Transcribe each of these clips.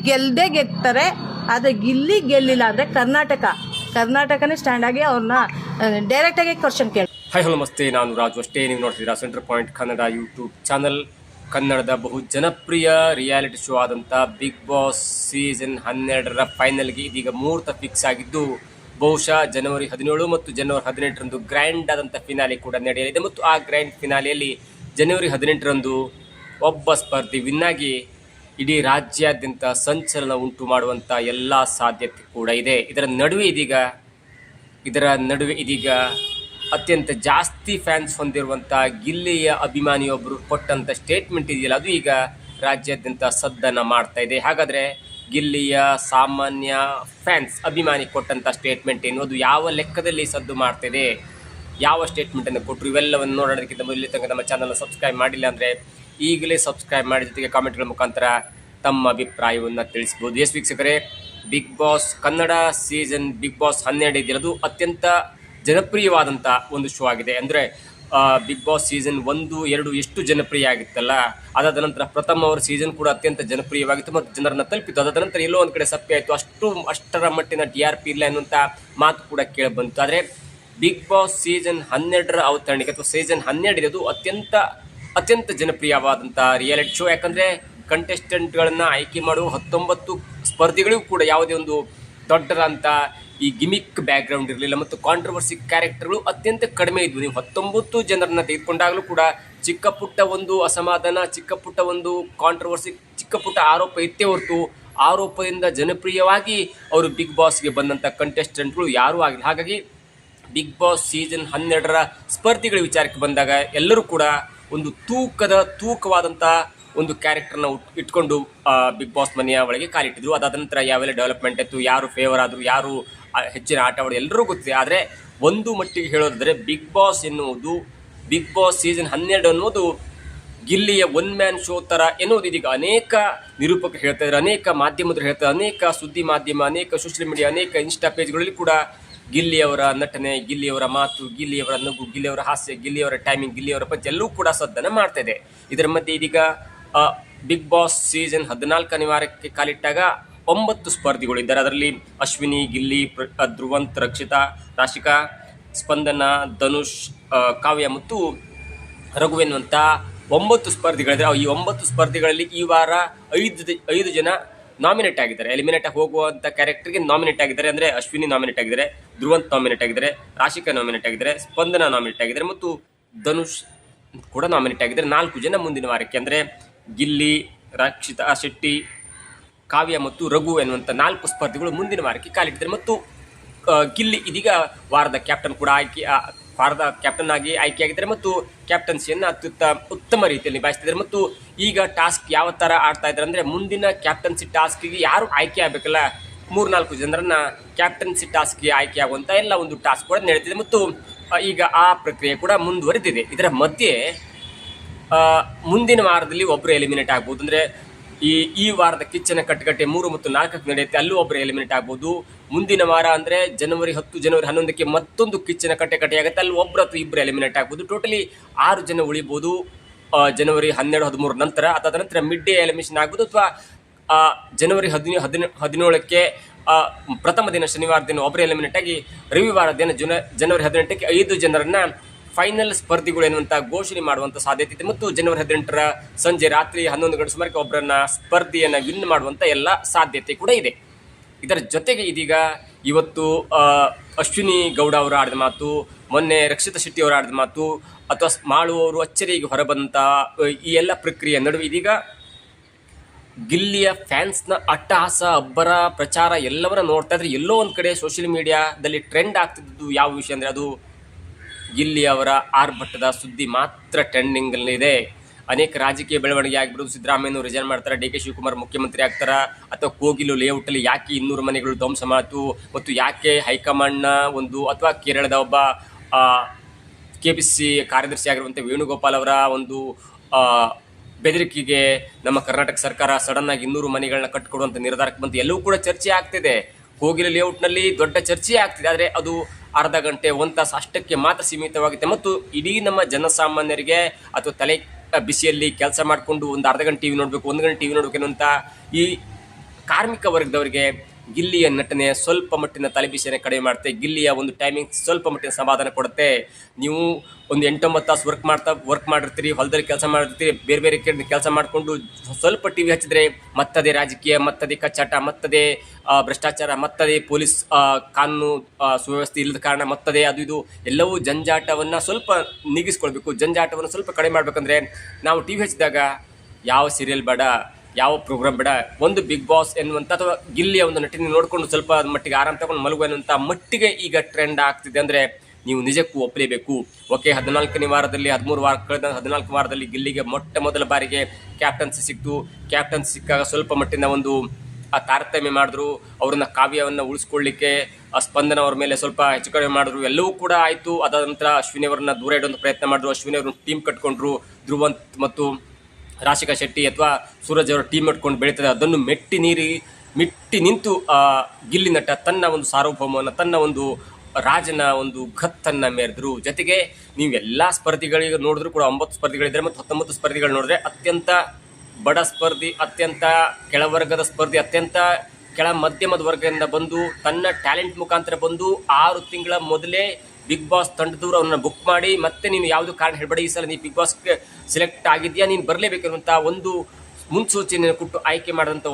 ಗಿಲ್ಲಿ ಗೆಲ್ತಾರೆ. ಆದರೆ ಗಿಲ್ಲಿ ಗೆಲ್ಲಿಲ್ಲ ಅಂದರೆ ಕರ್ನಾಟಕನೇ ಸ್ಟ್ಯಾಂಡ್ ಆಗಿ ಅವ್ರನ್ನ ಡೈರೆಕ್ಟಾಗಿ ಕ್ವಶನ್ ಕೇಳಿ. ಹಾಯ್ ಹಲೋ ನಮಸ್ತೆ, ನಾನು ರಾಜು. ಅಷ್ಟೇ ನೀವು ನೋಡ್ತಿದ್ದೀರಾ centre point Kannada YouTube channel. ಕನ್ನಡದ ಬಹು ಜನಪ್ರಿಯ ರಿಯಾಲಿಟಿ ಶೋ ಆದಂಥ ಬಿಗ್ ಬಾಸ್ ಸೀಸನ್ 12ರ ಫೈನಲ್ಗೆ ಇದೀಗ ಮುಹೂರ್ತ ಫಿಕ್ಸ್ ಆಗಿದ್ದು, ಬಹುಶಃ ಜನವರಿ 17 ಮತ್ತು ಜನವರಿ 18ರಂದು ಗ್ರ್ಯಾಂಡ್ ಆದಂಥ ಫಿನಾಲೆ ಕೂಡ ನಡೆಯಲಿದೆ. ಮತ್ತು ಆ ಗ್ರ್ಯಾಂಡ್ ಫಿನಾಲೆಯಲ್ಲಿ ಜನವರಿ 18ರಂದು ಒಬ್ಬ ಸ್ಪರ್ಧಿ ವಿನ್ನಾಗಿ ಇಡೀ ರಾಜ್ಯಾದ್ಯಂತ ಸಂಚಲನ ಉಂಟು ಮಾಡುವಂಥ ಎಲ್ಲ ಸಾಧ್ಯತೆ ಕೂಡ ಇದೆ. ಇದರ ನಡುವೆ ಇದೀಗ ಅತ್ಯಂತ ಜಾಸ್ತಿ ಫ್ಯಾನ್ಸ್ ಹೊಂದಿರುವಂಥ ಗಿಲ್ಲಿಯ ಅಭಿಮಾನಿಯೊಬ್ಬರು ಕೊಟ್ಟಂಥ ಸ್ಟೇಟ್ಮೆಂಟ್ ಇದೆಯಲ್ಲ, ಅದು ಈಗ ರಾಜ್ಯಾದ್ಯಂತ ಸದ್ದನ್ನು ಮಾಡ್ತಾ ಇದೆ. ಹಾಗಾದರೆ ಗಿಲ್ಲಿಯ ಸಾಮಾನ್ಯ ಫ್ಯಾನ್ಸ್ ಅಭಿಮಾನಿ ಕೊಟ್ಟಂಥ ಸ್ಟೇಟ್ಮೆಂಟ್ ಏನು, ಅದು ಯಾವ ಲೆಕ್ಕದಲ್ಲಿ ಸದ್ದು ಮಾಡ್ತಿದೆ, ಯಾವ ಸ್ಟೇಟ್ಮೆಂಟನ್ನು ಕೊಟ್ಟರು, ಇವೆಲ್ಲವನ್ನು ನೋಡೋದಕ್ಕಿಂತ ಮೊದಲೇ ತನಕ ನಮ್ಮ ಚಾನಲ್ನ ಸಬ್ಸ್ಕ್ರೈಬ್ ಮಾಡಿಲ್ಲ ಅಂದರೆ ಈಗಲೇ ಸಬ್ಸ್ಕ್ರೈಬ್ ಮಾಡಿ, ಜೊತೆಗೆ ಕಾಮೆಂಟ್ಗಳ ಮುಖಾಂತರ ತಮ್ಮ ಅಭಿಪ್ರಾಯವನ್ನು ತಿಳಿಸ್ಬೋದು. ಎಸ್ ವೀಕ್ಷಕರೇ, Big Boss Kannada season Big Boss 12 ಇದೆಯದು ಅತ್ಯಂತ ಜನಪ್ರಿಯವಾದಂಥ ಒಂದು ಶೋ ಆಗಿದೆ. ಅಂದರೆ ಬಿಗ್ ಬಾಸ್ ಸೀಸನ್ 1, 2 ಎಷ್ಟು ಜನಪ್ರಿಯ ಆಗಿತ್ತಲ್ಲ, ಅದಾದ ನಂತರ ಪ್ರಥಮ ಅವರ ಸೀಸನ್ ಕೂಡ ಅತ್ಯಂತ ಜನಪ್ರಿಯವಾಗಿತ್ತು ಮತ್ತು ಜನರನ್ನು ತಲುಪಿತ್ತು. ಅದಾದ ನಂತರ ಎಲ್ಲೋ ಒಂದು ಕಡೆ ಸಪ್ಪೆ ಆಯಿತು, ಅಷ್ಟರ ಮಟ್ಟಿನ TRP ಇಲ್ಲ ಎನ್ನುವಂಥ ಮಾತು ಕೂಡ ಕೇಳಿಬಂತು. ಆದರೆ ಬಿಗ್ ಬಾಸ್ ಸೀಸನ್ 12ರ ಅವತರಣಿಕೆ ಅಥವಾ ಸೀಸನ್ 12 ಇದು ಅತ್ಯಂತ ಜನಪ್ರಿಯವಾದಂಥ ರಿಯಾಲಿಟಿ ಶೋ. ಯಾಕಂದರೆ ಕಂಟೆಸ್ಟೆಂಟ್ಗಳನ್ನು ಆಯ್ಕೆ ಮಾಡುವ 19 ಸ್ಪರ್ಧಿಗಳಿಗೂ ಕೂಡ ಯಾವುದೇ ಒಂದು ದೊಡ್ಡದಂಥ ಈ ಗಿಮಿಕ್ ಬ್ಯಾಕ್ಗ್ರೌಂಡ್ ಇರಲಿಲ್ಲ ಮತ್ತು ಕಾಂಟ್ರವರ್ಸಿ ಕ್ಯಾರೆಕ್ಟರ್ಗಳು ಅತ್ಯಂತ ಕಡಿಮೆ ಇದ್ವು. ನೀವು 19 ಜನರನ್ನು ತೆಗೆದುಕೊಂಡಾಗಲೂ ಕೂಡ ಚಿಕ್ಕ ಪುಟ್ಟ ಒಂದು ಅಸಮಾಧಾನ, ಚಿಕ್ಕ ಪುಟ್ಟ ಒಂದು ಕಾಂಟ್ರವರ್ಸಿ, ಚಿಕ್ಕ ಪುಟ್ಟ ಆರೋಪ ಇತ್ತೇ ಹೊರತು ಆರೋಪದಿಂದ ಜನಪ್ರಿಯವಾಗಿ ಅವರು ಬಿಗ್ ಬಾಸ್ಗೆ ಬಂದಂಥ ಕಂಟೆಸ್ಟೆಂಟ್ಗಳು ಯಾರೂ ಆಗಿಲ್ಲ. ಹಾಗಾಗಿ ಬಿಗ್ ಬಾಸ್ ಸೀಸನ್ 12ರ ಸ್ಪರ್ಧಿಗಳ ವಿಚಾರಕ್ಕೆ ಬಂದಾಗ ಎಲ್ಲರೂ ಕೂಡ ಒಂದು ತೂಕವಾದಂಥ ಒಂದು ಕ್ಯಾರೆಕ್ಟರ್ನ ಇಟ್ಕೊಂಡು ಬಿಗ್ ಬಾಸ್ ಮನೆಯ ಒಳಗೆ ಕಾಲಿಟ್ಟಿದ್ರು. ಅದಾದ ನಂತರ ಯಾವೆಲ್ಲ ಡೆವಲಪ್ಮೆಂಟ್ ಇತ್ತು, ಯಾರು ಫೇವರ್ ಆದರು, ಯಾರು ಹೆಚ್ಚಿನ ಆಟ ಆಡೋದು ಎಲ್ಲರೂ ಗೊತ್ತಿದೆ. ಆದರೆ ಒಂದು ಮಟ್ಟಿಗೆ ಹೇಳೋದಾದರೆ ಬಿಗ್ ಬಾಸ್ ಸೀಸನ್ 12 ಅನ್ನೋದು ಗಿಲ್ಲಿಯ ಒನ್ ಮ್ಯಾನ್ ಶೋ ಥರ ಎನ್ನುವುದು ಇದೀಗ ಅನೇಕ ನಿರೂಪಕರು ಹೇಳ್ತಾ ಇದ್ದಾರೆ, ಅನೇಕ ಮಾಧ್ಯಮದರು ಹೇಳ್ತಾರೆ, ಅನೇಕ ಸುದ್ದಿ ಮಾಧ್ಯಮ, ಅನೇಕ ಸೋಷಿಯಲ್ ಮೀಡಿಯಾ, ಅನೇಕ ಇನ್ಸ್ಟಾ ಪೇಜ್ಗಳಲ್ಲಿ ಕೂಡ ಗಿಲ್ಲಿಯವರ ನಟನೆ, ಗಿಲ್ಲಿಯವರ ಮಾತು, ಗಿಲ್ಲಿಯವರ ನಗು, ಗಿಲ್ಲಿಯವರ ಹಾಸ್ಯ, ಗಿಲ್ಲಿಯವರ ಟೈಮಿಂಗ್, ಗಿಲ್ಲಿಯವರ ಪಂಚ ಎಲ್ಲವೂ ಕೂಡ ಸದ್ದನ್ನು ಮಾಡ್ತಾ ಇದೆ. ಇದರ ಮಧ್ಯೆ ಇದೀಗ ಬಿಗ್ ಬಾಸ್ ಸೀಸನ್ 14ನೇ ವಾರಕ್ಕೆ ಕಾಲಿಟ್ಟಾಗ 9 ಸ್ಪರ್ಧಿಗಳು ಇದ್ದಾರೆ. ಅದರಲ್ಲಿ ಅಶ್ವಿನಿ, ಗಿಲ್ಲಿ, ಧ್ರುವಂತ್, ರಕ್ಷಿತಾ, ರಾಶಿಕಾ, ಸ್ಪಂದನ, ಧನುಷ್, ಕಾವ್ಯ ಮತ್ತು ರಘು ಎನ್ನುವಂಥ 9 ಸ್ಪರ್ಧಿಗಳಿದ್ದಾರೆ. ಈ 9 ಸ್ಪರ್ಧಿಗಳಲ್ಲಿ ಈ ವಾರ 5 ಜನ ನಾಮಿನೇಟ್ ಆಗಿದ್ದಾರೆ. ಎಲಿಮಿನೇಟ್ ಆಗಿ ಹೋಗುವಂಥ ಕ್ಯಾರೆಕ್ಟರ್ಗೆ ನಾಮಿನೇಟ್ ಆಗಿದ್ದಾರೆ. ಅಂದರೆ ಅಶ್ವಿನಿ ನಾಮಿನೇಟ್ ಆಗಿದ್ದಾರೆ, ಧ್ರುವಂತ್ ನಾಮಿನೇಟ್ ಆಗಿದ್ದಾರೆ, ರಾಶಿಕಾ ನಾಮಿನೇಟ್ ಆಗಿದ್ದಾರೆ, ಸ್ಪಂದನ ನಾಮಿನೇಟ್ ಆಗಿದ್ದಾರೆ ಮತ್ತು ಧನುಷ್ ಕೂಡ ನಾಮಿನೇಟ್ ಆಗಿದ್ದಾರೆ. 4 ಜನ ಮುಂದಿನ ವಾರಕ್ಕೆ, ಅಂದರೆ ಗಿಲ್ಲಿ, ರಕ್ಷಿತಾ ಶೆಟ್ಟಿ, ಕಾವ್ಯ ಮತ್ತು ರಘು ಎನ್ನುವಂಥ 4 ಸ್ಪರ್ಧಿಗಳು ಮುಂದಿನ ವಾರಕ್ಕೆ ಕಾಲಿಟ್ಟಿದ್ದಾರೆ. ಮತ್ತು ಗಿಲ್ಲಿ ಇದೀಗ ವಾರದ ಕ್ಯಾಪ್ಟನ್ ಆಗಿ ಆಯ್ಕೆಯಾಗಿದ್ದಾರೆ ಮತ್ತು ಕ್ಯಾಪ್ಟನ್ಸಿಯನ್ನು ಉತ್ತಮ ರೀತಿಯಲ್ಲಿ ನಿಭಾಯಿಸ್ತಿದ್ದಾರೆ. ಮತ್ತು ಈಗ ಟಾಸ್ಕ್ ಯಾವ ಥರ ಆಡ್ತಾ ಇದ್ದಾರೆ ಅಂದರೆ, ಮುಂದಿನ ಕ್ಯಾಪ್ಟನ್ಸಿ ಟಾಸ್ಕಿಗೆ ಯಾರು ಆಯ್ಕೆ ಆಗಬೇಕಲ್ಲ, 3-4 ಜನರನ್ನು ಕ್ಯಾಪ್ಟನ್ಸಿ ಟಾಸ್ಕ್ಗೆ ಆಯ್ಕೆ ಆಗುವಂಥ ಎಲ್ಲ ಒಂದು ಟಾಸ್ಕ್ ಕೂಡ ನಡೀತಿದೆ ಮತ್ತು ಈಗ ಆ ಪ್ರಕ್ರಿಯೆ ಕೂಡ ಮುಂದುವರೆದಿದೆ. ಇದರ ಮಧ್ಯೆ ಮುಂದಿನ ವಾರದಲ್ಲಿ ಒಬ್ಬರು ಎಲಿಮಿನೇಟ್ ಆಗ್ಬೋದು. ಅಂದರೆ ಈ ವಾರದ ಕಿಚ್ಚನ ಕಟ್ಟಕಟ್ಟೆ 3 ಮತ್ತು 4ಕ್ಕೆ ನಡೆಯುತ್ತೆ, ಅಲ್ಲೂ ಒಬ್ಬರು ಎಲಿಮಿನೇಟ್ ಆಗ್ಬೋದು. ಮುಂದಿನ ವಾರ ಅಂದರೆ ಜನವರಿ 10, ಜನವರಿ 11ಕ್ಕೆ ಮತ್ತೊಂದು ಕಿಚ್ಚನ ಕಟ್ಟೆ ಆಗುತ್ತೆ, ಅಲ್ಲಿ ಒಬ್ಬರು ಅಥವಾ ಇಬ್ಬರು ಎಲಿಮಿನೇಟ್ ಆಗ್ಬೋದು. ಟೋಟಲಿ 6 ಜನ ಉಳಿಬೋದು ಜನವರಿ 12, 13 ನಂತರ. ಅದಾದ ನಂತರ ಮಿಡ್ ಡೇ ಎಲಿಮಿನೇಷನ್ ಆಗ್ಬೋದು ಅಥವಾ ಜನವರಿ 17ಕ್ಕೆ ಪ್ರಥಮ ದಿನ ಶನಿವಾರ ದಿನ ಒಬ್ಬರು ಎಲಿಮಿನೇಟ್ ಆಗಿ ರವಿವಾರ ದಿನ ಜನವರಿ 18ಕ್ಕೆ 5 ಜನರನ್ನು ಫೈನಲ್ ಸ್ಪರ್ಧಿಗಳು ಎನ್ನುವಂಥ ಘೋಷಣೆ ಮಾಡುವಂಥ ಸಾಧ್ಯತೆ ಇದೆ. ಮತ್ತು ಜನವರಿ 18ರ ಸಂಜೆ ರಾತ್ರಿ 11 ಗಂಟೆ ಸುಮಾರಿಗೆ ಒಬ್ಬರನ್ನ ಸ್ಪರ್ಧೆಯನ್ನು ವಿನ್ ಮಾಡುವಂಥ ಎಲ್ಲ ಸಾಧ್ಯತೆ ಕೂಡ ಇದೆ. ಇದರ ಜೊತೆಗೆ ಇದೀಗ ಇವತ್ತು ಅಶ್ವಿನಿ ಗೌಡ ಅವರು ಆಡಿದ ಮಾತು, ಮೊನ್ನೆ ರಕ್ಷಿತಾ ಶೆಟ್ಟಿ ಅವರು ಆಡಿದ ಮಾತು, ಅಥವಾ ಮಾಳು ಅವರು ಅಚ್ಚರಿಗೆ ಹೊರಬಂದಂಥ ಈ ಎಲ್ಲ ಪ್ರಕ್ರಿಯೆ ನಡುವೆ ಇದೀಗ ಗಿಲ್ಲಿಯ ಫ್ಯಾನ್ಸ್ನ ಅಟ್ಟಹಾಸ, ಅಬ್ಬರ, ಪ್ರಚಾರ ಎಲ್ಲವನ್ನ ನೋಡ್ತಾ ಇದ್ರೆ ಎಲ್ಲೋ ಒಂದು ಕಡೆ ಸೋಷಿಯಲ್ ಮೀಡಿಯಾದಲ್ಲಿ ಟ್ರೆಂಡ್ ಆಗ್ತಿದ್ದು ಯಾವ ವಿಷಯ ಅಂದರೆ ಅದು ಗಿಲ್ಲಿ ಅವರ ಆರ್ಭಟದ ಸುದ್ದಿ ಮಾತ್ರ ಟ್ರೆಂಡಿಂಗಲ್ಲಿದೆ. ಅನೇಕ ರಾಜಕೀಯ ಬೆಳವಣಿಗೆ ಆಗಿಬಿಡೋದು, ಸಿದ್ದರಾಮಯ್ಯನವರು ರಿಸೈನ್ ಮಾಡ್ತಾರೆ, DK ಶಿವಕುಮಾರ್ ಮುಖ್ಯಮಂತ್ರಿ ಆಗ್ತಾರಾ, ಅಥವಾ ಕೋಗಿಲು ಲೇಔಟಲ್ಲಿ ಯಾಕೆ 200 ಮನೆಗಳು ಧ್ವಂಸ ಮಾತು, ಮತ್ತು ಯಾಕೆ ಹೈಕಮಾಂಡ್ನ ಒಂದು, ಅಥವಾ ಕೇರಳದ ಒಬ್ಬ KPCC ಕಾರ್ಯದರ್ಶಿ ಆಗಿರುವಂಥ ವೇಣುಗೋಪಾಲ್ ಅವರ ಒಂದು ಬೆದರಿಕೆಗೆ ನಮ್ಮ ಕರ್ನಾಟಕ ಸರ್ಕಾರ ಸಡನ್ನಾಗಿ 200 ಮನೆಗಳನ್ನ ಕಟ್ಟಿಕೊಡುವಂಥ ನಿರ್ಧಾರಕ್ಕೆ ಬಂತು. ಎಲ್ಲವೂ ಕೂಡ ಚರ್ಚೆ ಆಗ್ತಿದೆ. ಕೋಗಿಲು ಲೇಔಟ್ನಲ್ಲಿ ದೊಡ್ಡ ಚರ್ಚೆ ಆಗ್ತಿದೆ. ಆದರೆ ಅದು ಅರ್ಧ ಗಂಟೆ 1 ತಾಸು ಅಷ್ಟಕ್ಕೆ ಮಾತ್ರ ಸೀಮಿತವಾಗುತ್ತೆ ಮತ್ತು ಇಡೀ ನಮ್ಮ ಜನಸಾಮಾನ್ಯರಿಗೆ ಅಥವಾ ತಲೆ ಬಿಸಿಯಲ್ಲಿ ಕೆಲಸ ಮಾಡಿಕೊಂಡು ಒಂದು ಅರ್ಧ ಗಂಟೆ ಟಿವಿ ನೋಡಬೇಕು, 1 ಗಂಟೆ ಟಿವಿ ನೋಡಬೇಕು ಅನ್ನುವಂಥ ಈ ಕಾರ್ಮಿಕ ವರ್ಗದವರಿಗೆ ಗಿಲ್ಲಿಯ ನಟನೆ ಸ್ವಲ್ಪ ಮಟ್ಟಿನ ತಲೆಬಿಸಿಯನ್ನು ಕಡಿಮೆ ಮಾಡುತ್ತೆ. ಗಿಲ್ಲಿಯ ಒಂದು ಟೈಮಿಂಗ್ ಸ್ವಲ್ಪ ಮಟ್ಟಿನ ಸಮಾಧಾನ ಕೊಡುತ್ತೆ. ನೀವು ಒಂದು 8-9 ತಾಸು ವರ್ಕ್ ಮಾಡಿರ್ತೀರಿ, ಹೊಲದಲ್ಲಿ ಕೆಲಸ ಮಾಡಿರ್ತೀರಿ, ಬೇರೆ ಬೇರೆ ಕೆಲಸ ಮಾಡಿಕೊಂಡು ಸ್ವಲ್ಪ ಟಿ ವಿ ಹಚ್ಚಿದ್ರೆ ಮತ್ತದೇ ರಾಜಕೀಯ, ಮತ್ತದೇ ಕಚ್ಚಾಟ, ಮತ್ತದೇ ಭ್ರಷ್ಟಾಚಾರ, ಮತ್ತದೇ ಪೊಲೀಸ್ ಕಾನೂನು ಸುವ್ಯವಸ್ಥೆ ಇಲ್ಲದ ಕಾರಣ ಮತ್ತದೇ ಅದು ಇದು ಎಲ್ಲವೂ ಜಂಜಾಟವನ್ನು ಸ್ವಲ್ಪ ನೀಗಿಸ್ಕೊಳ್ಬೇಕು. ಜಂಜಾಟವನ್ನು ಸ್ವಲ್ಪ ಕಡಿಮೆ ಮಾಡಬೇಕಂದ್ರೆ ನಾವು ಟಿ ವಿ ಹಚ್ಚಿದಾಗ ಯಾವ ಸೀರಿಯಲ್ ಬೇಡ, ಯಾವ ಪ್ರೋಗ್ರಾಮ್ ಬೇಡ, ಒಂದು ಬಿಗ್ ಬಾಸ್ ಎನ್ನುವಂಥ ಅಥವಾ ಗಿಲ್ಲಿಯ ಒಂದು ನಟನೆ ನೋಡಿಕೊಂಡು ಸ್ವಲ್ಪ ಮಟ್ಟಿಗೆ ಆರಾಮ ತಗೊಂಡು ಮಲಗು ಎನ್ನುವಂಥ ಮಟ್ಟಿಗೆ ಈಗ ಟ್ರೆಂಡ್ ಆಗ್ತಿದೆ. ಅಂದರೆ ನೀವು ನಿಜಕ್ಕೂ ಒಪ್ಪಲೇಬೇಕು. ಓಕೆ, 14ನೇ ವಾರದಲ್ಲಿ 13 ವಾರ ಕಳೆದ 14 ವಾರದಲ್ಲಿ ಗಿಲ್ಲಿಗೆ ಮೊಟ್ಟ ಮೊದಲ ಬಾರಿಗೆ ಕ್ಯಾಪ್ಟನ್ಸಿ ಸಿಕ್ತು. ಕ್ಯಾಪ್ಟನ್ಸಿ ಸಿಕ್ಕಾಗ ಸ್ವಲ್ಪ ಮಟ್ಟಿನ ಒಂದು ತಾರತಮ್ಯ ಮಾಡಿದ್ರು. ಅವ್ರನ್ನ ಕಾವ್ಯವನ್ನು ಉಳಿಸ್ಕೊಳ್ಳಿಕ್ಕೆ ಸ್ಪಂದನ ಅವ್ರ ಮೇಲೆ ಸ್ವಲ್ಪ ಹೆಚ್ಚು ಕಡಿಮೆ ಮಾಡಿದ್ರು. ಎಲ್ಲವೂ ಕೂಡ ಆಯಿತು. ಅದಾದ ನಂತರ ಅಶ್ವಿನಿ ಅವರನ್ನ ದೂರ ಇಡುವಂಥ ಪ್ರಯತ್ನ ಮಾಡಿದ್ರು. ಅಶ್ವಿನಿ ಅವರು ಟೀಮ್ ಕಟ್ಕೊಂಡ್ರು. ಧ್ರುವಂತ್ ಮತ್ತು ರಾಶಿಕಾ ಶೆಟ್ಟಿ ಅಥವಾ ಸೂರಜ್ ಅವರ ಟೀಮ್ ಇಟ್ಕೊಂಡು ಬೆಳೀತದೆ. ಅದನ್ನು ಮೆಟ್ಟಿ ನಿಂತು ಗಿಲ್ಲಿ ನಟ ತನ್ನ ಒಂದು ಸಾರ್ವಭೌಮವನ್ನು, ತನ್ನ ಒಂದು ರಾಜನ ಒಂದು ಗತ್ತನ್ನು ಮೆರೆದ್ರು. ಜೊತೆಗೆ ನೀವು ಎಲ್ಲ ಸ್ಪರ್ಧಿಗಳಿಗೆ ನೋಡಿದ್ರು ಕೂಡ 9 ಸ್ಪರ್ಧಿಗಳಿದ್ದಾರೆ ಮತ್ತು 19 ಸ್ಪರ್ಧಿಗಳು ನೋಡಿದ್ರೆ ಅತ್ಯಂತ ಬಡ ಸ್ಪರ್ಧಿ, ಅತ್ಯಂತ ಕೆಳವರ್ಗದ ಸ್ಪರ್ಧಿ, ಅತ್ಯಂತ ಕೆಳ ಮಧ್ಯಮದ ವರ್ಗದಿಂದ ಬಂದು ತನ್ನ ಟ್ಯಾಲೆಂಟ್ ಮುಖಾಂತರ ಬಂದು 6 ತಿಂಗಳ ಮೊದಲೇ ಬಿಗ್ ಬಾಸ್ ತಂಡದವರು ಅವನ್ನ ಬುಕ್ ಮಾಡಿ ಮತ್ತೆ ನೀನು ಯಾವುದು ಕಾರಣ ಹೇಳಬೇಡ, ಈ ಸಲ ನೀನು ಬಿಗ್ ಬಾಸ್ಗೆ ಸೆಲೆಕ್ಟ್ ಆಗಿದೆಯಾ, ನೀನು ಬರಲೇಬೇಕಿರುವಂಥ ಒಂದು ಮುನ್ಸೂಚನೆಯನ್ನು ಕೊಟ್ಟು ಆಯ್ಕೆ ಮಾಡಿದಂಥ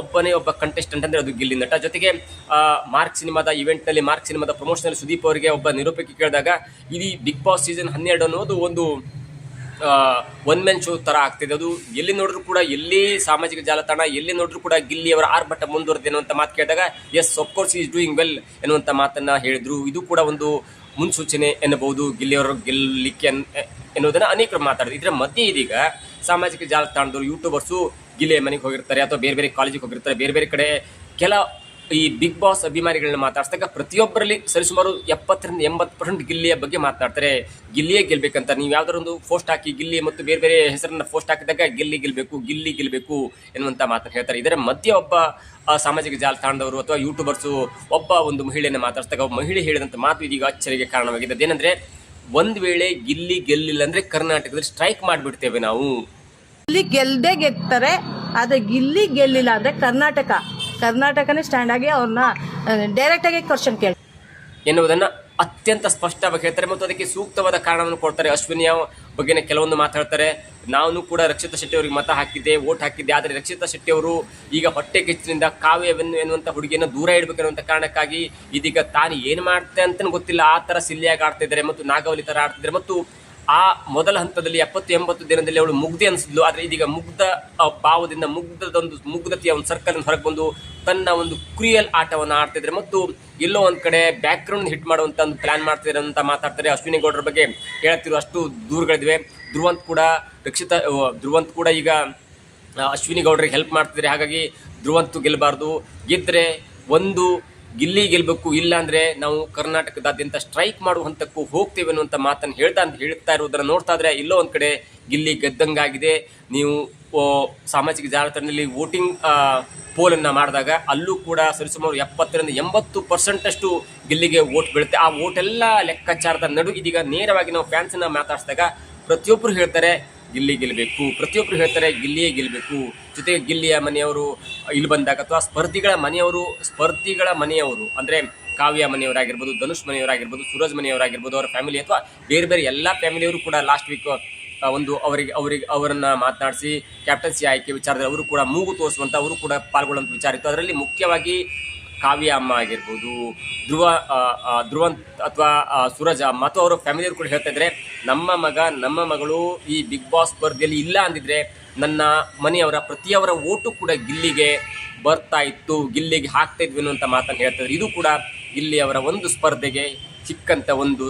ಒಬ್ಬನೇ ಒಬ್ಬ ಕಂಟೆಸ್ಟೆಂಟ್ ಅಂದರೆ ಅದು ಗಿಲ್ಲಿ ನಟ. ಜೊತೆಗೆ ಮಾರ್ಕ್ ಸಿನಿಮಾದ ಇವೆಂಟ್ನಲ್ಲಿ, ಮಾರ್ಕ್ ಸಿನಿಮಾದ ಪ್ರಮೋಷನಲ್ಲಿ ಸುದೀಪ್ ಅವರಿಗೆ ಒಬ್ಬ ನಿರೂಪಕಿ ಕೇಳಿದಾಗ ಇಡೀ ಬಿಗ್ ಬಾಸ್ ಸೀಸನ್ 12 ಅನ್ನೋದು ಒಂದು ಒನ್ ಮ್ಯಾನ್ ಶೋ ಥರ ಆಗ್ತಿದೆ. ಅದು ಎಲ್ಲಿ ನೋಡಿದ್ರು ಕೂಡ, ಎಲ್ಲಿ ಸಾಮಾಜಿಕ ಜಾಲತಾಣ ಎಲ್ಲಿ ನೋಡಿದ್ರು ಕೂಡ ಗಿಲ್ಲಿಯವರ ಆರ್ಭಟ ಮುಂದುವರೆದಿದೆ ಅನ್ನುವಂಥ ಮಾತು ಕೇಳಿದಾಗ yes of course is doing well ಎನ್ನುವಂಥ ಮಾತನ್ನು ಹೇಳಿದರು. ಇದು ಕೂಡ ಒಂದು ಮುನ್ಸೂಚನೆ ಎನ್ನಬಹುದು ಗಿಲ್ಲಿಯವರು ಗೆಲ್ಲಲಿಕ್ಕೆ ಎನ್ನುವುದನ್ನು ಅನೇಕರು ಮಾತಾಡಿದ್ರು. ಇದರ ಮಧ್ಯೆ ಇದೀಗ ಸಾಮಾಜಿಕ ಜಾಲತಾಣದವರು, ಯೂಟ್ಯೂಬರ್ಸು ಗಿಲ್ಲಿಯ ಮನೆಗೆ ಹೋಗಿರ್ತಾರೆ ಅಥವಾ ಬೇರೆ ಬೇರೆ ಕಾಲೇಜಿಗೆ ಹೋಗಿರ್ತಾರೆ, ಬೇರೆ ಬೇರೆ ಕಡೆ ಕೆಲ ಈ ಬಿಗ್ ಬಾಸ್ ಅಭಿಮಾನಿಗಳನ್ನ ಮಾತಾಡ್ಸಿದಾಗ ಪ್ರತಿಯೊಬ್ಬರಲ್ಲಿ ಸರಿಸುಮಾರು 70-80% ಗಿಲ್ಲಿಯ ಬಗ್ಗೆ ಮಾತನಾಡ್ತಾರೆ. ಗಿಲ್ಲಿಯೇ ಗೆಲ್ಲಬೇಕಂತ. ನೀವು ಯಾವ್ದಾದ್ರು ಒಂದು ಪೋಸ್ಟ್ ಹಾಕಿ ಗಿಲ್ಲಿ ಮತ್ತು ಬೇರೆ ಬೇರೆ ಹೆಸರನ್ನ ಪೋಸ್ಟ್ ಹಾಕಿದಾಗ ಗಿಲ್ಲಿ ಗೆಲ್ಲಬೇಕು ಎನ್ನುವಂಥ ಮಾತನ್ನು ಹೇಳ್ತಾರೆ. ಇದರ ಮಧ್ಯೆ ಒಬ್ಬ ಸಾಮಾಜಿಕ ಜಾಲತಾಣದವರು ಅಥವಾ ಯೂಟ್ಯೂಬರ್ಸು ಒಬ್ಬ ಒಂದು ಮಹಿಳೆಯನ್ನು ಮಾತಾಡ್ಸಿದಾಗ ಒಬ್ಬ ಮಹಿಳೆ ಹೇಳಿದಂಥ ಮಾತು ಇದೀಗ ಅಚ್ಚರಿಗೆ ಕಾರಣವಾಗಿದೆ. ಅದೇನೆಂದರೆ, ಒಂದು ವೇಳೆ ಗಿಲ್ಲಿ ಗೆಲ್ಲಿಲ್ಲ ಅಂದರೆ ಕರ್ನಾಟಕದಲ್ಲಿ ಸ್ಟ್ರೈಕ್ ಮಾಡಿಬಿಡ್ತೇವೆ ನಾವು. ಗಿಲ್ಲಿ ಗೆಲ್ತಾರೆ, ಆದರೆ ಗಿಲ್ಲಿ ಗೆಲ್ಲಿಲ್ಲ ಅಂದರೆ ಕರ್ನಾಟಕನೇ ಸ್ಟ್ಯಾಂಡ್ ಆಗಿ ಅವ್ರನ್ನ ಡೈರೆಕ್ಟಾಗಿ ಕ್ವಶನ್ ಕೇಳಿ ಎನ್ನುವುದನ್ನು ಅತ್ಯಂತ ಸ್ಪಷ್ಟವಾಗಿ ಹೇಳ್ತಾರೆ ಮತ್ತು ಅದಕ್ಕೆ ಸೂಕ್ತವಾದ ಕಾರಣವನ್ನು ಕೊಡ್ತಾರೆ. ಅಶ್ವಿನಿಯ ಬಗ್ಗೆನೇ ಕೆಲವೊಂದು ಮಾತಾಡ್ತಾರೆ. ನಾನು ಕೂಡ ರಕ್ಷಿತಾ ಶೆಟ್ಟಿ ಅವರಿಗೆ ಮತ ಹಾಕಿದ್ದೆ, ವೋಟ್ ಹಾಕಿದ್ದೆ, ಆದರೆ ರಕ್ಷಿತಾ ಶೆಟ್ಟಿ ಅವರು ಈಗ ಹೊಟ್ಟೆ ಕಿಚ್ಚಿನಿಂದ ಕಾವ್ಯವನ್ನು ಎನ್ನುವಂಥ ಹುಡುಗಿಯನ್ನು ದೂರ ಇಡಬೇಕೆನ್ನುವಂಥ ಕಾರಣಕ್ಕಾಗಿ ಇದೀಗ ತಾನು ಏನು ಮಾಡ್ತೆ ಅಂತಲೂ ಗೊತ್ತಿಲ್ಲ ಆ ಥರ ಸಿಲ್ಲಿಯಾಗಿ ಆಡ್ತಿದ್ದಾರೆ ಮತ್ತು ನಾಗವಲಿ ಥರ ಆಡ್ತಿದ್ದಾರೆ. ಮತ್ತು ಆ ಮೊದಲ ಹಂತದಲ್ಲಿ 70-80 ದಿನದಲ್ಲಿ ಅವಳು ಮುಗ್ಧೆ ಅನಿಸಿದ್ಲು. ಆದರೆ ಇದೀಗ ಮುಗ್ಧ ಭಾವದಿಂದ ಮುಗ್ಧತೆಯ ಒಂದು ಸರ್ಕಲ್ ಹೊರಗೆ ಬಂದು ತನ್ನ ಒಂದು ಕ್ರಿಯಲ್ ಆಟವನ್ನು ಆಡ್ತಿದ್ರೆ ಮತ್ತು ಎಲ್ಲೋ ಒಂದು ಕಡೆ ಬ್ಯಾಕ್ಗ್ರೌಂಡ್ ಹಿಟ್ ಮಾಡುವಂಥ ಒಂದು ಪ್ಲಾನ್ ಮಾಡ್ತಿದ್ದಾರೆ ಅಂತ ಮಾತಾಡ್ತಾರೆ. ಅಶ್ವಿನಿ ಗೌಡರ ಬಗ್ಗೆ ಹೇಳತ್ತಿರೋ ಅಷ್ಟು ದೂರುಗಳಿವೆ. ಧ್ರುವಂತ್ ಕೂಡ ಈಗ ಅಶ್ವಿನಿ ಗೌಡರಿಗೆ ಹೆಲ್ಪ್ ಮಾಡ್ತಿದ್ದಾರೆ. ಹಾಗಾಗಿ ಧ್ರುವಂತ್ ಗೆಲ್ಲಬಾರ್ದು, ಗೆದ್ದರೆ ಒಂದು ಗಿಲ್ಲಿ ಗೆಲ್ಲಬೇಕು, ಇಲ್ಲ ಅಂದರೆ ನಾವು ಕರ್ನಾಟಕದಾದ್ಯಂತ ಸ್ಟ್ರೈಕ್ ಮಾಡುವ ಹಂತಕ್ಕೂ ಹೋಗ್ತೇವೆ ಅನ್ನುವಂಥ ಮಾತನ್ನು ಹೇಳ್ತಾ ಇರೋದನ್ನು ನೋಡ್ತಾ ಇದ್ರೆ ಎಲ್ಲೋ ಒಂದು ಕಡೆ ಗಿಲ್ಲಿ ಗೆದ್ದಂಗಾಗಿದೆ. ನೀವು ಸಾಮಾಜಿಕ ಜಾಲತಾಣದಲ್ಲಿ ವೋಟಿಂಗ್ ಪೋಲನ್ನು ಮಾಡಿದಾಗ ಅಲ್ಲೂ ಕೂಡ ಸರಿಸುಮಾರು 70-80% ಗಿಲ್ಲಿಗೆ ವೋಟ್ ಬೀಳುತ್ತೆ. ಆ ವೋಟೆಲ್ಲ ಲೆಕ್ಕಾಚಾರದ ನಡು ಇದೀಗ ನೇರವಾಗಿ ನಾವು ಫ್ಯಾನ್ಸನ್ನು ಮಾತಾಡಿಸಿದಾಗ ಪ್ರತಿಯೊಬ್ಬರು ಹೇಳ್ತಾರೆ ಗಿಲ್ಲಿ ಗೆಲ್ಲಬೇಕು, ಪ್ರತಿಯೊಬ್ಬರು ಹೇಳ್ತಾರೆ ಗಿಲ್ಲಿಯೇ ಗೆಲ್ಲಬೇಕು. ಜೊತೆಗೆ ಗಿಲ್ಲಿಯ ಮನೆಯವರು ಇಲ್ಲಿ ಬಂದಾಗ ಅಥವಾ ಸ್ಪರ್ಧಿಗಳ ಮನೆಯವರು ಅಂದರೆ ಕಾವ್ಯ ಮನೆಯವರಾಗಿರ್ಬೋದು, ಧನುಷ್ ಮನೆಯವರಾಗಿರ್ಬೋದು, ಸೂರಜ್ ಮನೆಯವರಾಗಿರ್ಬೋದು, ಅವರ ಫ್ಯಾಮಿಲಿ ಅಥವಾ ಬೇರೆ ಬೇರೆ ಎಲ್ಲ ಫ್ಯಾಮಿಲಿಯವರು ಕೂಡ ಲಾಸ್ಟ್ ವೀಕ್ ಒಂದು ಅವರನ್ನು ಮಾತನಾಡಿಸಿ ಕ್ಯಾಪ್ಟನ್ಸಿ ಆಯ್ಕೆ ವಿಚಾರದಲ್ಲಿ ಅವರು ಕೂಡ ಮೂಗು ತೋರಿಸುವಂಥ ಅವರು ಕೂಡ ಪಾಲ್ಗೊಳ್ಳುವಂಥ ವಿಚಾರ ಇತ್ತು. ಅದರಲ್ಲಿ ಮುಖ್ಯವಾಗಿ ಕಾವ್ಯ ಅಮ್ಮ ಆಗಿರ್ಬೋದು, ಧ್ರುವಂತ್ ಅಥವಾ ಸೂರಜ್ ಮತ್ತು ಅವರ ಫ್ಯಾಮಿಲಿಯವರು ಕೂಡ ಹೇಳ್ತಾ ಇದ್ದಾರೆ, ನಮ್ಮ ಮಗಳು ಈ ಬಿಗ್ ಬಾಸ್ ಸ್ಪರ್ಧೆಯಲ್ಲಿ ಇಲ್ಲ ಅಂದಿದ್ರೆ ನನ್ನ ಮನೆಯವರ ಪ್ರತಿಯವರ ಓಟು ಕೂಡ ಗಿಲ್ಲಿಗೆ ಬರ್ತಾ ಇತ್ತು, ಗಿಲ್ಲಿಗೆ ಹಾಕ್ತಾ ಇದ್ವಿ ಅನ್ನುವಂಥ ಮಾತನ್ನು ಹೇಳ್ತಾ ಇದ್ದಾರೆ. ಇದು ಕೂಡ ಗಿಲ್ಲಿಯವರ ಒಂದು ಸ್ಪರ್ಧೆಗೆ ಸಿಕ್ಕಂಥ ಒಂದು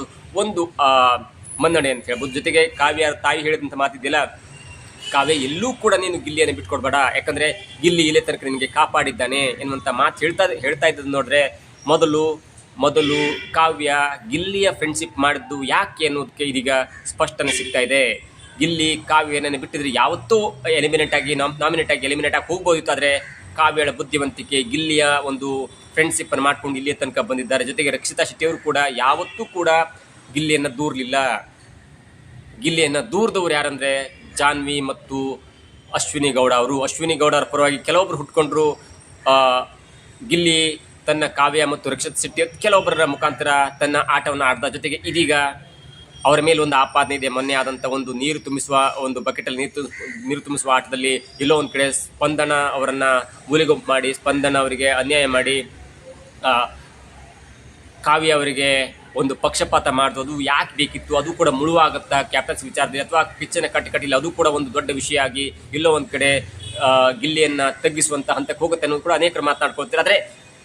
ಮನ್ನಣೆ ಅಂತ ಹೇಳ್ಬೋದು. ಜೊತೆಗೆ ಕಾವ್ಯ ತಾಯಿ ಹೇಳಿದಂಥ ಮಾತಿದೆಯಲ್ಲ, ಕಾವ್ಯ ಎಲ್ಲೂ ಕೂಡ ನೀನು ಗಿಲ್ಲಿಯನ್ನು ಬಿಟ್ಕೊಡ್ಬೇಡ, ಯಾಕಂದರೆ ಗಿಲ್ಲಿ ಇಲ್ಲೇ ತನಕ ನಿನಗೆ ಕಾಪಾಡಿದ್ದಾನೆ ಎನ್ನುವಂಥ ಮಾತು ಹೇಳ್ತಾ ಇದ್ದದ್ದು ನೋಡ್ರೆ ಮೊದಲು ಕಾವ್ಯ ಗಿಲ್ಲಿಯ ಫ್ರೆಂಡ್ಶಿಪ್ ಮಾಡಿದ್ದು ಯಾಕೆ ಅನ್ನೋದಕ್ಕೆ ಇದೀಗ ಸ್ಪಷ್ಟನೆ ಸಿಗ್ತಾ ಇದೆ. ಗಿಲ್ಲಿ ಕಾವ್ಯನನ್ನು ಬಿಟ್ಟಿದ್ರೆ ಯಾವತ್ತೂ ನಾಮಿನೇಟ್ ಆಗಿ ಎಲಿಮಿನೇಟ್ ಆಗಿ ಹೋಗ್ಬೋದಿತ್ತು. ಆದರೆ ಕಾವ್ಯಳ ಬುದ್ಧಿವಂತಿಕೆ, ಗಿಲ್ಲಿಯ ಒಂದು ಫ್ರೆಂಡ್ಶಿಪ್ಪನ್ನು ಮಾಡ್ಕೊಂಡು ಇಲ್ಲಿಯ ತನಕ ಬಂದಿದ್ದಾರೆ. ಜೊತೆಗೆ ರಕ್ಷಿತಾ ಶೆಟ್ಟಿಯವರು ಕೂಡ ಯಾವತ್ತೂ ಕೂಡ ಗಿಲ್ಲಿಯನ್ನು ದೂರಲಿಲ್ಲ. ಗಿಲ್ಲಿಯನ್ನು ದೂರದವ್ರು ಯಾರಂದರೆ ಜಾನ್ವಿ ಮತ್ತು ಅಶ್ವಿನಿ ಗೌಡ ಅವರು. ಅಶ್ವಿನಿ ಗೌಡರ ಪರವಾಗಿ ಕೆಲವೊಬ್ಬರು ಹುಟ್ಕೊಂಡ್ರು, ಆ, ಗಿಲ್ಲಿ ತನ್ನ ಕಾವ್ಯ ಮತ್ತು ರಕ್ಷಿತ್ ಶೆಟ್ಟಿ ಕೆಲವೊಬ್ಬರ ಮುಖಾಂತರ ತನ್ನ ಆಟವನ್ನು ಆಡ್ದ. ಜೊತೆಗೆ ಇದೀಗ ಅವರ ಮೇಲೆ ಒಂದು ಆಪಾದನೆ ಇದೆ. ಮೊನ್ನೆ ಆದಂಥ ಒಂದು ನೀರು ತುಂಬಿಸುವ ಒಂದು ಬಕೆಟಲ್ಲಿ ನೀರು ತುಂಬಿಸುವ ಆಟದಲ್ಲಿ ಎಲ್ಲೋ ಒಂದು ಕಡೆ ಸ್ಪಂದನ ಅವರನ್ನು ಮೂಲೆಗುಂಪು ಮಾಡಿ, ಸ್ಪಂದನ ಅವರಿಗೆ ಅನ್ಯಾಯ ಮಾಡಿ, ಕಾವ್ಯ ಅವರಿಗೆ ಒಂದು ಪಕ್ಷಪಾತ ಮಾಡೋದು, ಅದು ಯಾಕೆ ಬೇಕಿತ್ತು, ಅದು ಕೂಡ ಮುಳುವಾಗುತ್ತಾ ಕ್ಯಾಪ್ಟನ್ಸ್ ವಿಚಾರದಲ್ಲಿ ಅಥವಾ ಪಿಚ್ಚನ್ನು ಕಟ್ಟಿಲ್ಲ, ಅದು ಕೂಡ ಒಂದು ದೊಡ್ಡ ವಿಷಯ ಆಗಿ ಎಲ್ಲೋ ಒಂದು ಕಡೆ ಗಿಲ್ಲಿಯನ್ನು ತಗ್ಗಿಸುವಂಥ ಹಂತಕ್ಕೆ ಹೋಗುತ್ತೆ ಅನ್ನೋದು ಕೂಡ ಅನೇಕರು ಮಾತನಾಡ್ಕೊಳ್ತಾರೆ. ಆದರೆ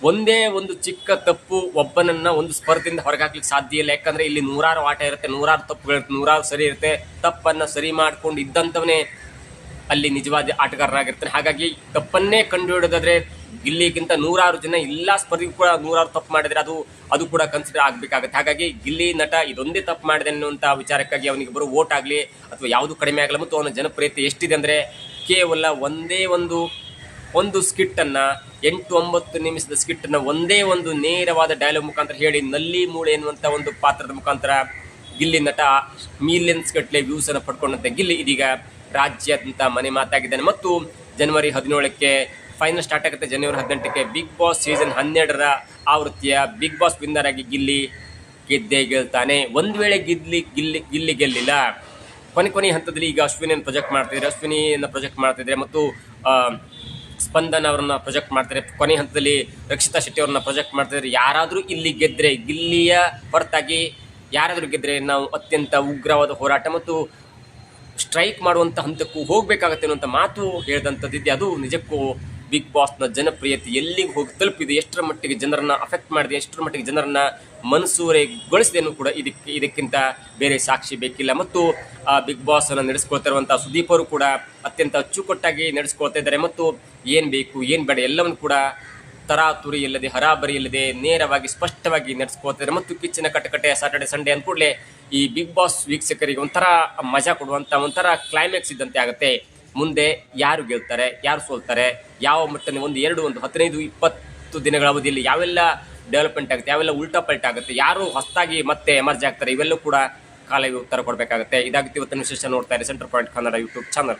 ಒಂದೇ ಒಂದು ಚಿಕ್ಕ ತಪ್ಪು ಒಬ್ಬನನ್ನು ಒಂದು ಸ್ಪರ್ಧೆಯಿಂದ ಹೊರಗಾಕ್ಲಿಕ್ಕೆ ಸಾಧ್ಯ ಇಲ್ಲ. ಯಾಕಂದರೆ ಇಲ್ಲಿ ನೂರಾರು ಆಟ ಇರುತ್ತೆ, ನೂರಾರು ತಪ್ಪುಗಳಿರುತ್ತೆ, ನೂರಾರು ಸರಿ ಇರುತ್ತೆ. ತಪ್ಪನ್ನು ಸರಿ ಮಾಡ್ಕೊಂಡು ಇದ್ದಂಥವನೇ ಅಲ್ಲಿ ನಿಜವಾದ ಆಟಗಾರನಾಗಿರ್ತಾನೆ. ಹಾಗಾಗಿ ತಪ್ಪನ್ನೇ ಕಂಡುಹಿಡಿದಾದ್ರೆ ಗಿಲ್ಲಿಗಿಂತ ನೂರಾರು ಜನ ಎಲ್ಲ ಸ್ಪರ್ಧೆಗೂ ಕೂಡ ನೂರಾರು ತಪ್ಪು ಮಾಡಿದರೆ ಅದು ಕೂಡ ಕನ್ಸಿಡರ್ ಆಗಬೇಕಾಗುತ್ತೆ. ಹಾಗಾಗಿ ಗಿಲ್ಲಿ ನಟ ಇದೊಂದೇ ತಪ್ಪು ಮಾಡಿದೆ ಅನ್ನುವಂಥ ವಿಚಾರಕ್ಕಾಗಿ ಅವನಿಗೆ ಬರೋ ವೋಟ್ ಆಗಲಿ ಅಥವಾ ಯಾವುದು ಕಡಿಮೆ ಆಗಲ್ಲ. ಮತ್ತು ಅವನ ಜನಪ್ರಿಯತೆ ಎಷ್ಟಿದೆ ಅಂದರೆ ಕೇವಲ ಒಂದೇ ಒಂದು ಸ್ಕಿಟ್ಟನ್ನು 8-9 ನಿಮಿಷದ ಸ್ಕಿಟ್ಟನ್ನು ಒಂದೇ ಒಂದು ನೇರವಾದ ಡೈಲಾಗ್ ಮುಖಾಂತರ ಹೇಳಿ ನಲ್ಲಿ ಮೂಳೆ ಎನ್ನುವಂಥ ಒಂದು ಪಾತ್ರದ ಮುಖಾಂತರ ಗಿಲ್ಲಿ ನಟ ಮಿಲಿಯನ್ಸ್ ಗಟ್ಟಲೆ ವ್ಯೂಸನ್ನು ಪಡ್ಕೊಂಡಂತೆ ಗಿಲ್ಲಿ ಇದೀಗ ರಾಜ್ಯಾದ್ಯಂತ ಮನೆ ಮಾತಾಗಿದ್ದಾನೆ. ಮತ್ತು ಜನವರಿ 17ಕ್ಕೆ ಫೈನಲ್ ಸ್ಟಾರ್ಟ್ ಆಗುತ್ತೆ. ಜನವರಿ 18ಕ್ಕೆ ಬಿಗ್ ಬಾಸ್ ಸೀಸನ್ 12ರ ಆವೃತ್ತಿಯ ಬಿಗ್ ಬಾಸ್ ವಿನ್ನರ್ ಆಗಿ ಗಿಲ್ಲಿ ಗೆದ್ದೇ ಗೆಲ್ತಾನೆ. ಒಂದು ವೇಳೆ ಗಿಲ್ಲಿ ಗೆಲ್ಲಿಲ್ಲ, ಕೊನೆ ಹಂತದಲ್ಲಿ ಈಗ ಅಶ್ವಿನಿಯನ್ನು ಪ್ರೊಜೆಕ್ಟ್ ಮಾಡ್ತಿದ್ರೆ ಮತ್ತು ಸ್ಪಂದನ ಅವರನ್ನ ಪ್ರೊಜೆಕ್ಟ್ ಮಾಡ್ತಾರೆ. ಕೊನೆ ಹಂತದಲ್ಲಿ ರಕ್ಷಿತಾ ಶೆಟ್ಟಿ ಅವ್ರನ್ನ ಪ್ರೊಜೆಕ್ಟ್ ಮಾಡ್ತಿದ್ದಾರೆ. ಯಾರಾದರೂ ಇಲ್ಲಿ ಗೆದ್ದರೆ, ಗಿಲ್ಲಿಯ ಹೊರತಾಗಿ ಯಾರಾದರೂ ಗೆದ್ದರೆ ನಾವು ಅತ್ಯಂತ ಉಗ್ರವಾದ ಹೋರಾಟ ಮತ್ತು ಸ್ಟ್ರೈಕ್ ಮಾಡುವಂಥ ಹಂತಕ್ಕೂ ಹೋಗಬೇಕಾಗತ್ತೆ ಅನ್ನುವಂಥ ಮಾತು ಹೇಳಿದಂಥದ್ದಿದೆ. ಅದು ನಿಜಕ್ಕೂ ಬಿಗ್ ಬಾಸ್ನ ಜನಪ್ರಿಯತೆ ಎಲ್ಲಿಗೆ ಹೋಗಿ ತಲುಪಿದೆ, ಎಷ್ಟರ ಮಟ್ಟಿಗೆ ಜನರನ್ನು ಅಫೆಕ್ಟ್ ಮಾಡಿದೆ, ಎಷ್ಟರ ಮಟ್ಟಿಗೆ ಜನರನ್ನು ಮನಸೂರೆಗೊಳಿಸಿದೆ ಅನ್ನೂ ಕೂಡ ಇದಕ್ಕಿಂತ ಬೇರೆ ಸಾಕ್ಷಿ ಬೇಕಿಲ್ಲ. ಮತ್ತು ಬಿಗ್ ಬಾಸನ್ನು ನಡೆಸ್ಕೊಳ್ತಾ ಇರುವಂಥ ಸುದೀಪ್ ಅವರು ಕೂಡ ಅತ್ಯಂತ ಅಚ್ಚುಕಟ್ಟಾಗಿ ನಡೆಸ್ಕೊಳ್ತಾ ಇದ್ದಾರೆ. ಮತ್ತು ಏನು ಬೇಕು ಏನು ಬೇಡ ಎಲ್ಲವನ್ನು ಕೂಡ ತರಾತುರಿ ಇಲ್ಲದೆ, ಹರಾಬರಿ ಇಲ್ಲದೆ ನೇರವಾಗಿ ಸ್ಪಷ್ಟವಾಗಿ ನಡೆಸ್ಕೊಳ್ತಿದ್ದಾರೆ. ಮತ್ತು ಕಿಚ್ಚಿನ ಕಟಕಟೆ ಸ್ಯಾಟರ್ಡೆ ಸಂಡೇ ಅಂದ್ಕೂಡಲೇ ಈ ಬಿಗ್ ಬಾಸ್ ವೀಕ್ಷಕರಿಗೆ ಒಂಥರ ಮಜಾ ಕೊಡುವಂಥ ಒಂಥರ ಕ್ಲೈಮ್ಯಾಕ್ಸ್ ಇದ್ದಂತೆ ಆಗುತ್ತೆ. ಮುಂದೆ ಯಾರು ಗೆಲ್ತಾರೆ, ಯಾರು ಸೋಲ್ತಾರೆ, ಯಾವ ಮಟ್ಟದಲ್ಲಿ 15-20 ದಿನಗಳ ಅವಧಿಯಲ್ಲಿ ಯಾವೆಲ್ಲ ಡೆವಲಪ್ಮೆಂಟ್ ಆಗುತ್ತೆ, ಯಾವೆಲ್ಲ ಉಲ್ಟಾ ಪಲ್ಟಾ ಆಗುತ್ತೆ, ಯಾರು ಹೊಸದಾಗಿ ಮತ್ತೆ ಎಮರ್ಜ್ ಆಗ್ತಾರೆ, ಇವೆಲ್ಲವೂ ಕೂಡ ಕಾಲವೇ ಉತ್ತರ ಕೊಡಬೇಕಾಗುತ್ತೆ. ಇದಾಗುತ್ತೆ ಇವತ್ತಿನ ವಿಶೇಷ. ನೋಡ್ತಾ ಇರಿ centre point Kannada YouTube channel.